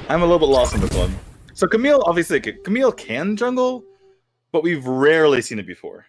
I'm a little bit lost on this one. So Camille, obviously, Camille can jungle, but we've rarely seen it before.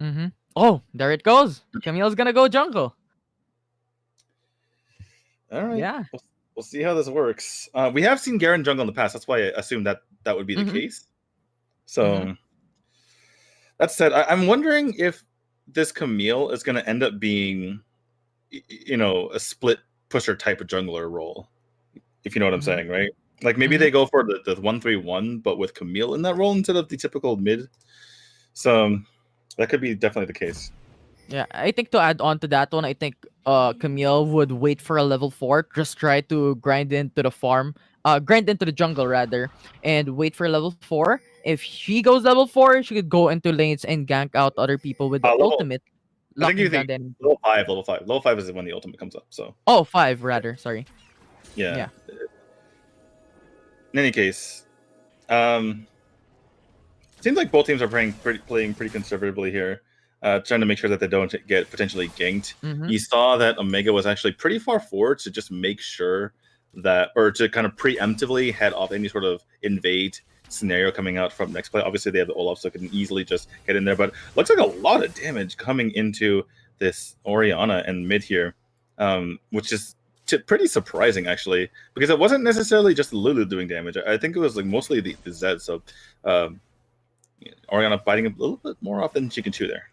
Mm-hmm. Oh, there it goes. Camille's gonna go jungle. All right. Yeah. We'll see how this works. We have seen Garen jungle in the past. That's why I assumed that would be the Mm-hmm. case. So Mm-hmm. that said, I'm wondering if this Camille is going to end up being, a split pusher type of jungler role. If you know what I'm Mm-hmm. saying, right? Like maybe Mm-hmm. they go for the 1-3-1, but with Camille in that role instead of the typical mid. So that could be definitely the case. Yeah, I think to add on to that one, I think Camille would wait for a level 4, just try to grind into the farm, grind into the jungle rather, and wait for level 4. If she goes level 4, she could go into lanes and gank out other people with the Level. ultimate, I think you locking down think the enemy. level 5 is when the ultimate comes up. So Oh, 5 rather, sorry. yeah. Yeah. In any case, seems like both teams are playing pretty conservatively here, trying to make sure that they don't get potentially ganked. Mm-hmm. You saw that Omega was actually pretty far forward to just make sure that, or to kind of preemptively head off any sort of invade scenario coming out from NEXPLAY. Obviously, they have the Olaf, so it can easily just get in there. But looks like a lot of damage coming into this Orianna and mid here, which is pretty surprising actually, because it wasn't necessarily just Lulu doing damage. I think it was like mostly the Zed. So Orianna biting a little bit more off than she can chew there.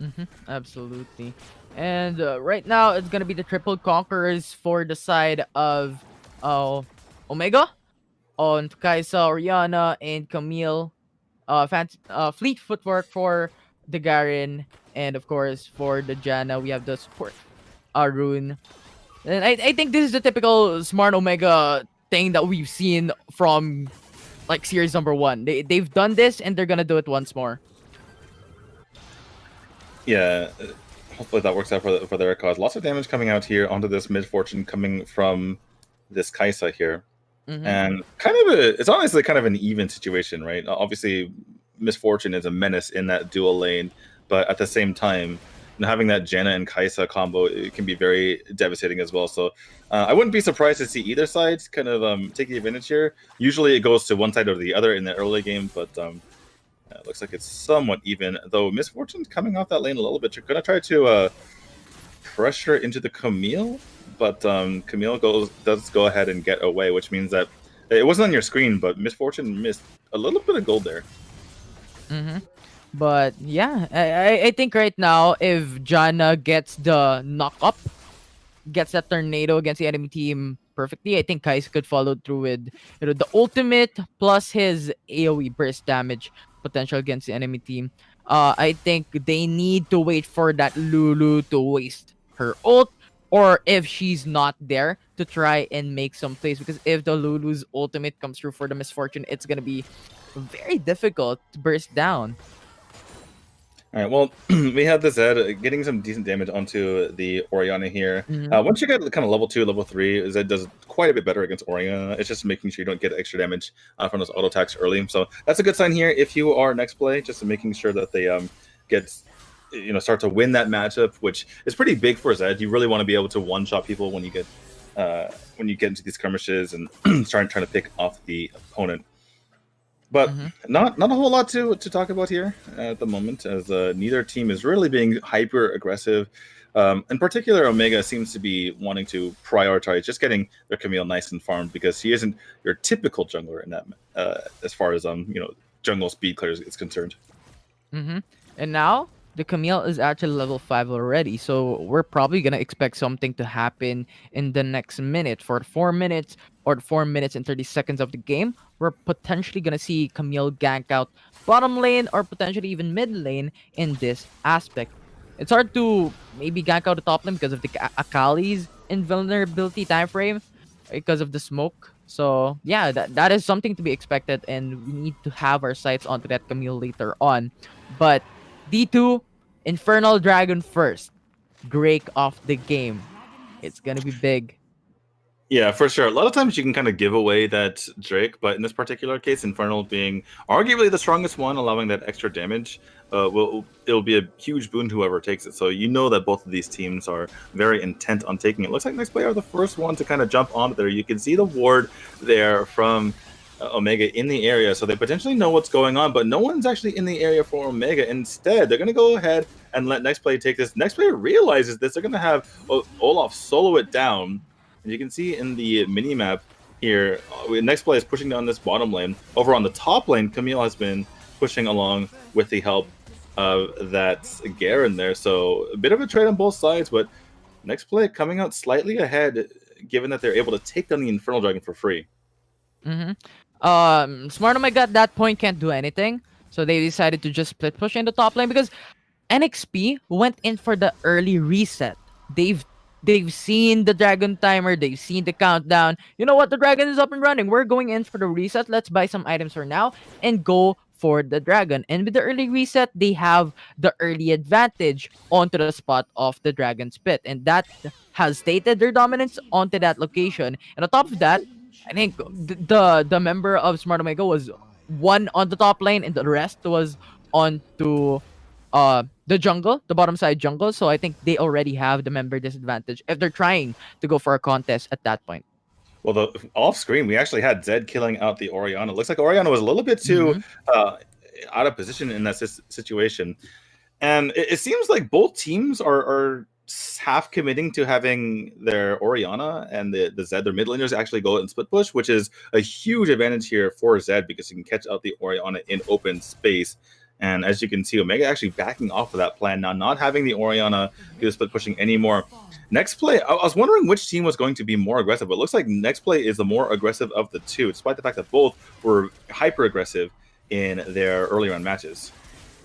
Mm-hmm. Absolutely. And right now, it's gonna be the triple conquerors for the side of Omega on Kaisa, Oriana, and Camille. Fleet footwork for the Garen, and of course for the Janna, we have the support Arun. And I think this is the typical smart Omega thing that we've seen from like series number 1. They've done this and they're gonna do it once more. Yeah, hopefully that works out for their cause. Lots of damage coming out here onto this mid fortune coming from this Kaisa here. Mm-hmm. And it's honestly kind of an even situation, right? Obviously, Misfortune is a menace in that dual lane, but at the same time, having that Janna and Kaisa combo, it can be very devastating as well. So I wouldn't be surprised to see either side kind of take the advantage here. Usually it goes to one side or the other in the early game, but it looks like it's somewhat even, though Misfortune's coming off that lane a little bit. You're going to try to pressure into the Camille, but Camille does go ahead and get away, which means that it wasn't on your screen, but Misfortune missed a little bit of gold there. Mm-hmm. But yeah, I think right now if Janna gets the knock up, gets that tornado against the enemy team perfectly, I think Kais could follow through with the ultimate plus his AoE burst damage potential against the enemy team. I think they need to wait for that Lulu to waste her ult, or if she's not there, to try and make some plays, because if the Lulu's ultimate comes through for the Misfortune, it's gonna be very difficult to burst down. All right, well, we have the Zed getting some decent damage onto the Orianna here. Mm-hmm. Once you get kind of level 2, level 3, Zed does quite a bit better against Orianna. It's just making sure you don't get extra damage from those auto attacks early. So that's a good sign here if you are NEXPLAY, just making sure that they start to win that matchup, which is pretty big for Zed. You really want to be able to one-shot people when you get into these skirmishes and trying to pick off the opponent. But not a whole lot to talk about here at the moment, as neither team is really being hyper aggressive. In particular, Omega seems to be wanting to prioritize just getting their Camille nice and farmed, because he isn't your typical jungler in that as far as jungle speed clears is concerned. Mm-hmm. And now the Camille is actually level 5 already, so we're probably gonna expect something to happen in the next minute. For 4 minutes or 4 minutes and 30 seconds of the game, we're potentially gonna see Camille gank out bottom lane or potentially even mid lane in this aspect. It's hard to maybe gank out the top lane because of the Akali's invulnerability time frame, because of the smoke. So yeah, that is something to be expected, and we need to have our sights onto that Camille later on. But D2, Infernal Dragon first. Break off the game. It's gonna be big. Yeah, for sure. A lot of times you can kind of give away that Drake, but in this particular case, Infernal being arguably the strongest one, allowing that extra damage, it'll be a huge boon to whoever takes it. So you know that both of these teams are very intent on taking it. Looks like NEXTPLAY are the first one to kind of jump onto there. You can see the ward there from Omega in the area, so they potentially know what's going on, but no one's actually in the area for Omega. Instead, they're going to go ahead and let NEXTPLAY take this. NEXTPLAY realizes this. They're going to have Olaf solo it down. And you can see in the mini-map here, NEXTPLAY is pushing down this bottom lane. Over on the top lane, Camille has been pushing along with the help of that Garen there. So a bit of a trade on both sides, but NEXTPLAY coming out slightly ahead, given that they're able to take down the Infernal Dragon for free. Smart Omega at that point can't do anything, so they decided to just split push in the top lane because NXP went in for the early reset. They've seen the dragon timer, they've seen the countdown. You know what? The dragon is up and running. We're going in for the reset. Let's buy some items for now and go for the dragon. And with the early reset, they have the early advantage onto the spot of the dragon's pit. And that has stated their dominance onto that location. And on top of that, I think the member of Smart Omega was one on the top lane and the rest was onto the jungle, the bottom side jungle. So I think they already have the member disadvantage if they're trying to go for a contest at that point. Well, off screen, we actually had Zed killing out the Orianna. Looks like Orianna was a little bit too out of position in that situation. And it seems like both teams are half committing to having their Orianna and the Zed, their mid laners, actually go and split push, which is a huge advantage here for Zed because you can catch out the Orianna in open space. And as you can see, Omega actually backing off of that plan now, not having the Orianna do the split pushing anymore. NEXTPLAY, I was wondering which team was going to be more aggressive, but it looks like NEXTPLAY is the more aggressive of the two, despite the fact that both were hyper aggressive in their early round matches.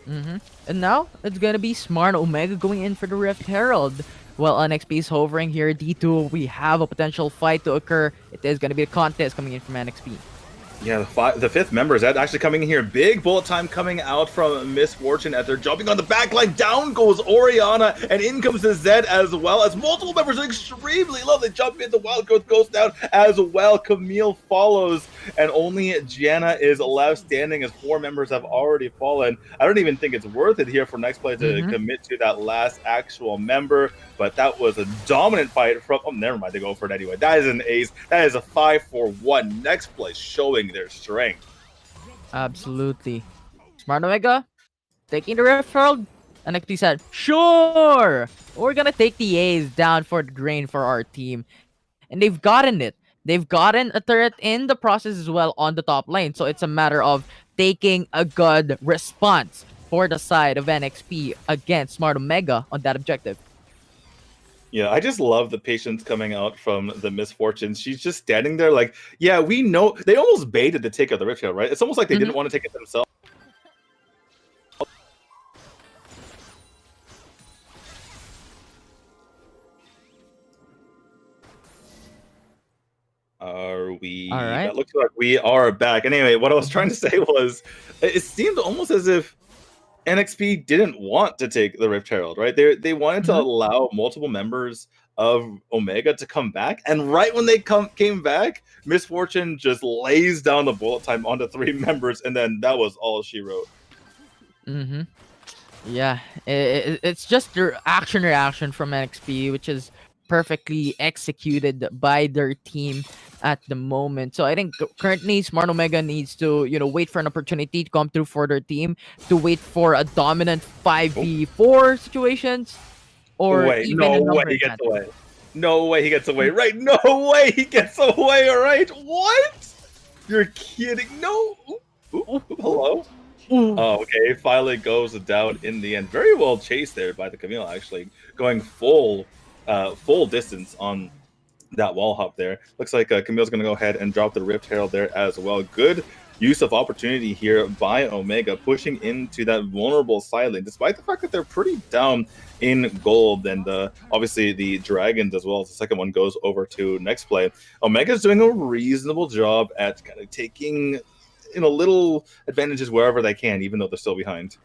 And now it's gonna be Smart Omega going in for the Rift Herald. While NXP is hovering here, D2, we have a potential fight to occur. It is gonna be a contest coming in from NXP. Yeah, the fifth member is actually coming in here. Big bullet time coming out from Miss Fortune as they're jumping on the back line. Down goes Orianna, and in comes the Zed as well as multiple members are extremely low. They jump in, the Wild Growth goes down as well. Camille follows, and only Janna is left standing as 4 members have already fallen. I don't even think it's worth it here for NEXTPLAY to commit to that last actual member, but that was a dominant fight from, oh, never mind, they go for it anyway. That is an ace. That is a 5-for-1. NEXTPLAY showing their strength. Absolutely. Smart Omega taking the Rift Herald. NXT said, sure, we're gonna take the A's down for the drain for our team. And they've gotten it. They've gotten a turret in the process as well on the top lane. So it's a matter of taking a good response for the side of NXP against Smart Omega on that objective. Yeah, I just love the patience coming out from the Misfortunes. She's just standing there like, yeah, we know. They almost baited the take of the Rift Herald, right? It's almost like they didn't want to take it themselves. Are we? All right. That looks like we are back. Anyway, what I was trying to say was, it seemed almost as if NXP didn't want to take the Rift Herald, right? They wanted to allow multiple members of Omega to come back, and right when they came back, Miss Fortune just lays down the bullet time onto 3 members, and then that was all she wrote. Yeah, it's just their action reaction from NXP, which is perfectly executed by their team at the moment. So I think currently Smart Omega needs to, wait for an opportunity to come through for their team, to wait for a dominant 5v4 situations, or even no way he gets away. No way he gets away, right? No way he gets away, all right? What? You're kidding? No. Ooh, hello? Oh, okay. Finally goes down in the end. Very well chased there by the Camille, actually, going full distance on that wall hop there. Looks like Camille's going to go ahead and drop the Rift Herald there as well. Good use of opportunity here by Omega, pushing into that vulnerable side lane, despite the fact that they're pretty down in gold, and obviously the Dragons as well as the second one goes over to NEXTPLAY. Omega's doing a reasonable job at kind of taking little advantages wherever they can, even though they're still behind.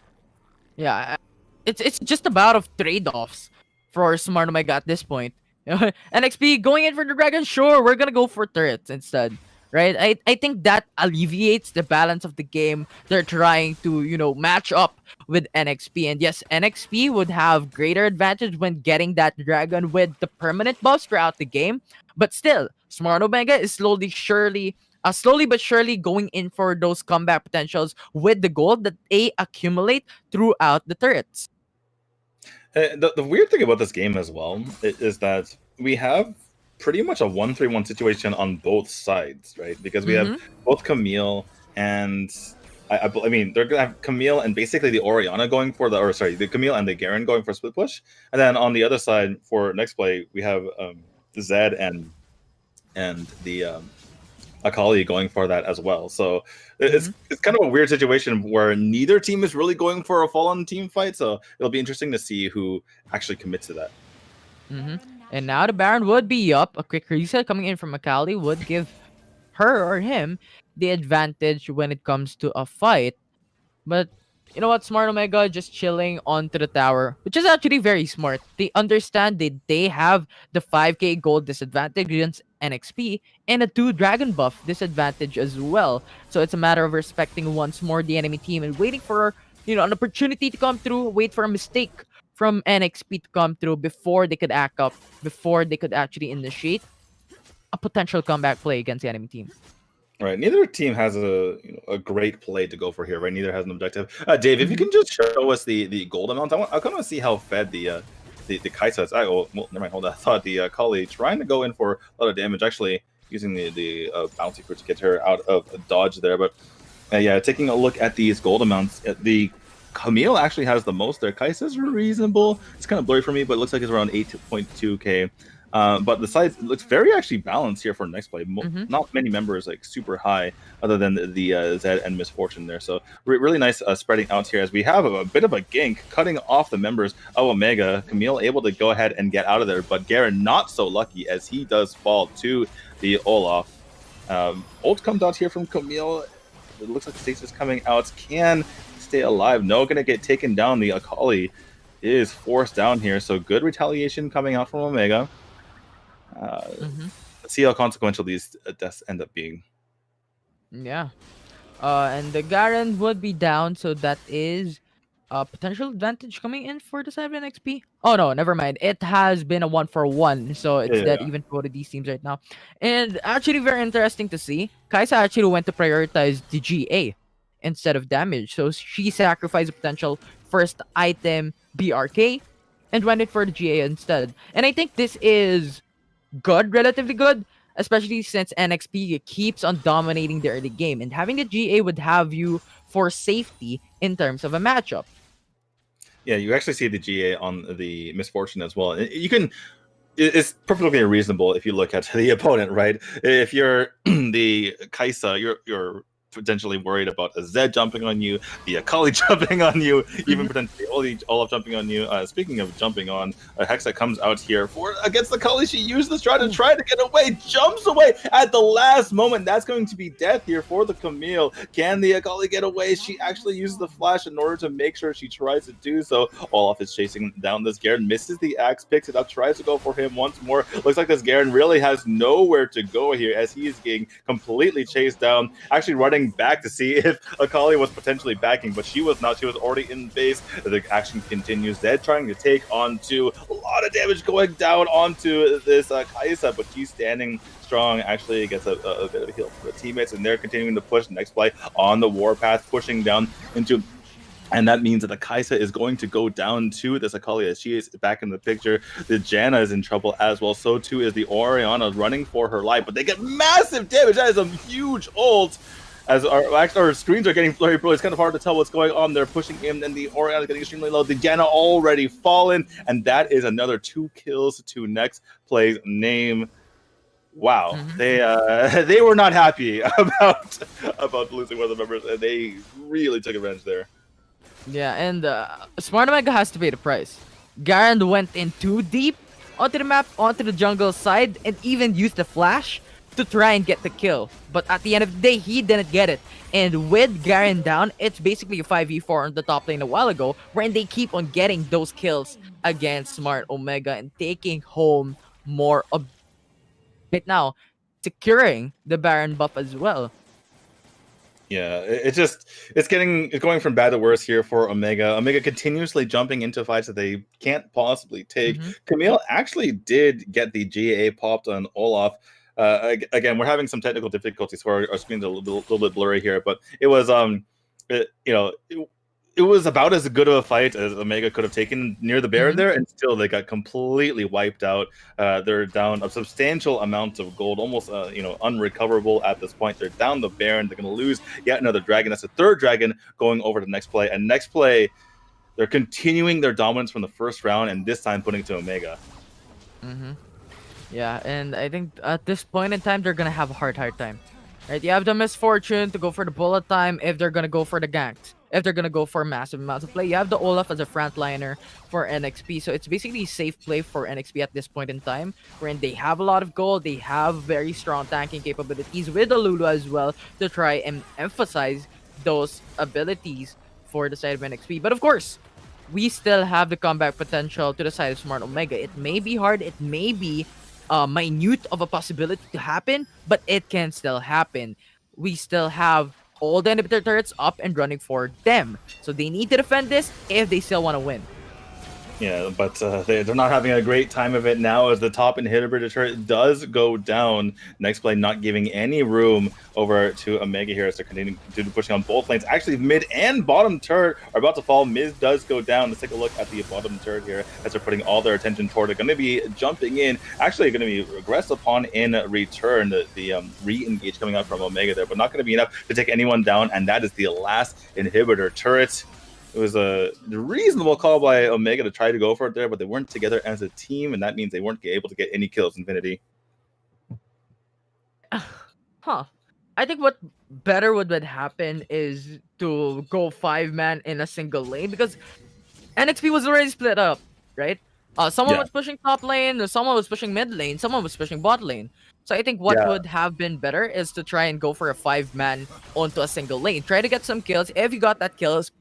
Yeah, it's just about of trade-offs for Smart Omega at this point. NXP going in for the dragon. Sure, we're gonna go for turrets instead. Right? I think that alleviates the balance of the game. They're trying to, match up with NXP. And yes, NXP would have greater advantage when getting that dragon with the permanent buffs throughout the game. But still, Smart Omega is slowly but surely going in for those combat potentials with the gold that they accumulate throughout the turrets. The weird thing about this game as well is that we have pretty much a 1-3-1 situation on both sides, right? Because we have both Camille and I mean they're gonna have Camille and basically the Orianna going for the Camille and the Garen going for split push, and then on the other side for NEXTPLAY we have Zed and the Akali going for that as well. So it's kind of a weird situation where neither team is really going for a full-on team fight. So it'll be interesting to see who actually commits to that. And now the Baron would be up. A quick reset coming in from Akali would give her or him the advantage when it comes to a fight. But you know what, Smart Omega just chilling onto the tower, which is actually very smart. They understand that they have the 5k gold disadvantage against NXP and a 2 dragon buff disadvantage as well. So it's a matter of respecting once more the enemy team and waiting for an opportunity to come through, wait for a mistake from NXP to come through before they could act up, before they could actually initiate a potential comeback play against the enemy team. Right. Neither team has a great play to go for here, right? Neither has an objective. Dave, if you can just show us the gold amount, I kind of want to see how fed the Kaisa is. Well, never mind. Hold on. I thought the Akali trying to go in for a lot of damage, actually using the bounty fruit to get her out of dodge there. But yeah, taking a look at these gold amounts, the Camille actually has the most there. Kaisa's reasonable. It's kind of blurry for me, but it looks like it's around 8.2k. But the sides looks very actually balanced here for NEXTPLAY. Not many members like super high, other than the Zed and Misfortune there. So really nice spreading out here as we have a bit of a gank cutting off the members of Omega. Camille able to go ahead and get out of there, but Garen not so lucky as he does fall to the Olaf. Ult comes out here from Camille. It looks like Stasis coming out. Can stay alive. No, gonna get taken down. The Akali is forced down here. So good retaliation coming out from Omega. Let's see how consequential these deaths end up being. Yeah. And the Garen would be down, so that is a potential advantage coming in for the 7XP. Oh no, never mind. It has been a 1-for-1, so it's dead even for these teams right now. And actually very interesting to see. Kaisa actually went to prioritize the GA instead of damage. So she sacrificed a potential first item BRK and went in for the GA instead. And I think this is good, relatively good, especially since NXP keeps on dominating the early game, and having the GA would have you for safety in terms of a matchup. Yeah, you actually see the GA on the Misfortune as well. You can, it's perfectly reasonable if you look at the opponent, right? If you're the Kaisa, you're potentially worried about a Zed jumping on you, the Akali jumping on you, even potentially Olaf jumping on you. Speaking of jumping on, Hexa comes out here against the Akali. She used the strat to try to get away, jumps away at the last moment. That's going to be death here for the Camille. Can the Akali get away? She actually uses the flash in order to make sure she tries to do so. Olaf is chasing down this Garen, misses the axe, picks it up, tries to go for him once more. Looks like this Garen really has nowhere to go here as he is getting completely chased down, actually running back to see if Akali was potentially backing, but she was not. She was already in base. The action continues. Zed trying to take onto a lot of damage going down onto this Kaisa, but she's standing strong. Actually gets a bit of a heal for the teammates, and they're continuing to push NEXTPLAY on the warpath, pushing down into. And that means that the Kaisa is going to go down to this Akali as she is back in the picture. The Janna is in trouble as well. So too is the Orianna running for her life, but they get massive damage. That is a huge ult. As our screens are getting blurry, bro, it's kind of hard to tell what's going on. They're pushing him, and the Orianna is getting extremely low. The Janna already fallen, and that is another 2 kills to NEXTPLAY's name. Wow, they were not happy about losing one of the members, and they really took advantage there. Yeah, and Smart Omega has to pay the price. Garen went in too deep onto the map, onto the jungle side, and even used the flash to try and get the kill. But at the end of the day, he didn't get it. And with Garen down, it's basically a 5v4 on the top lane a while ago, wherein they keep on getting those kills against Smart Omega and taking home more right now, securing the Baron buff as well. Yeah, it's going from bad to worse here for Omega. Omega continuously jumping into fights that they can't possibly take. Mm-hmm. Camille actually did get the GA popped on Olaf. Again, we're having some technical difficulties, so our screen's a little bit blurry here, but it was it was about as good of a fight as Omega could have taken near the Baron Mm-hmm. there, and still they got completely wiped out. They're down a substantial amount of gold, almost unrecoverable at this point. They're down the Baron. They're going to lose yet another dragon. That's the third dragon going over to NEXTPLAY. And NEXTPLAY, they're continuing their dominance from the first round, and this time putting it to Omega. Mm-hmm. Yeah, and I think at this point in time, they're gonna have a hard time. Right? You have the misfortune to go for the bullet time if they're gonna go for the ganks. If they're gonna go for massive amounts of play, you have the Olaf as a frontliner for NXP. So it's basically a safe play for NXP at this point in time, wherein they have a lot of gold, they have very strong tanking capabilities with the Lulu as well to try and emphasize those abilities for the side of NXP. But of course, we still have the comeback potential to the side of Smart Omega. It may be hard, it may be minute of a possibility to happen, but it can still happen. We still have all the inhibitor turrets up and running for them. So they need to defend this if they still want to win. Yeah, but they're not having a great time of it now as the top inhibitor turret does go down. NEXTPLAY not giving any room over to Omega here as they're continuing to pushing on both lanes. Actually, mid and bottom turret are about to fall. Mid does go down. Let's take a look at the bottom turret here as they're putting all their attention toward it. Going to be jumping in. Actually, going to be regressed upon in return. The re-engage coming out from Omega there, but not going to be enough to take anyone down. And that is the last inhibitor turret. It was a reasonable call by Omega to try to go for it there, but they weren't together as a team, and that means they weren't able to get any kills. Infinity. Huh. I think what better would happen is to go 5-man in a single lane because NXP was already split up, right? Someone Yeah. was pushing top lane, someone was pushing mid lane, someone was pushing bot lane. So I think what Yeah. would have been better is to try and go for a 5-man onto a single lane. Try to get some kills. If you got that kills,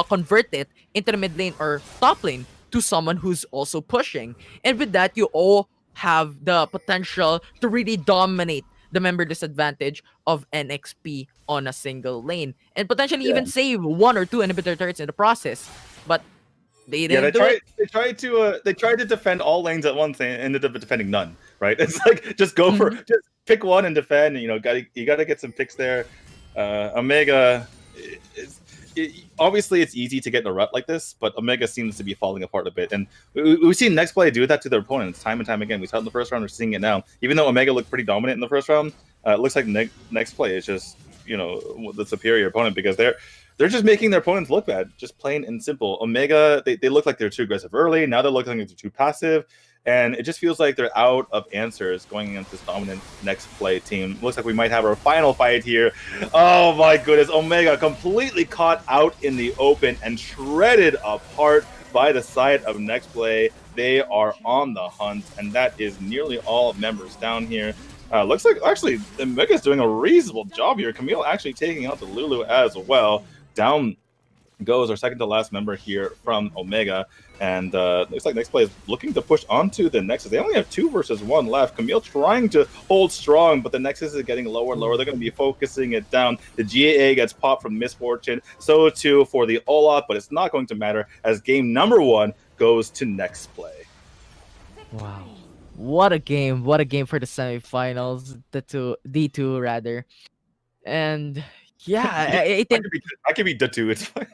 convert it into the mid lane or top lane to someone who's also pushing. And with that, you all have the potential to really dominate the member disadvantage of NXP on a single lane and potentially even save 1 or 2 inhibitor turrets in the process. But they didn't do it. They tried to defend all lanes at once and ended up defending none. Right? It's like just go for just pick one and defend. You got to get some picks there. Omega, obviously it's easy to get in a rut like this, but Omega seems to be falling apart a bit, and we've seen NEXTPLAY do that to their opponents time and time again. We saw it in the first round. We're seeing it now. Even though Omega looked pretty dominant in the first round, it looks like NEXTPLAY is just the superior opponent because they're just making their opponents look bad, just plain and simple. Omega, they look like they're too aggressive early. Now they're looking like they're too passive. And it just feels like they're out of answers going against this dominant NEXTPLAY team. Looks like we might have our final fight here. Oh my goodness, Omega completely caught out in the open and shredded apart by the side of NEXTPLAY. They are on the hunt, and that is nearly all members down here. Looks like actually Omega's doing a reasonable job here. Camille actually taking out the Lulu as well. Down goes our second to last member here from Omega, and looks like NEXTPLAY is looking to push onto the Nexus. They only have 2 versus 1 left. Camille trying to hold strong, but the Nexus is getting lower and lower. They're going to be focusing it down. The GAA gets popped from Misfortune, so too for the Olaf, but it's not going to matter as game number 1 goes to NEXTPLAY. Wow. What a game. What a game for the semifinals. The D2 rather. And yeah, I think I could be the 2. It's fine.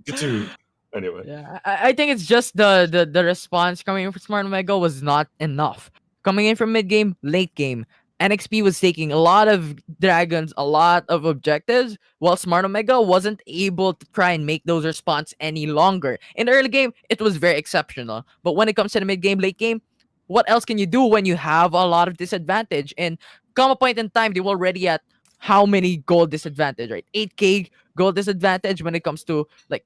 The 2. Anyway. Yeah, I think it's just the response coming in from Smart Omega was not enough. Coming in from mid game, late game, NXP was taking a lot of dragons, a lot of objectives, while Smart Omega wasn't able to try and make those response any longer. In the early game, it was very exceptional. But when it comes to the mid game, late game, what else can you do when you have a lot of disadvantage? And come a point in time, they were already at how many gold disadvantage, right? 8k gold disadvantage when it comes to like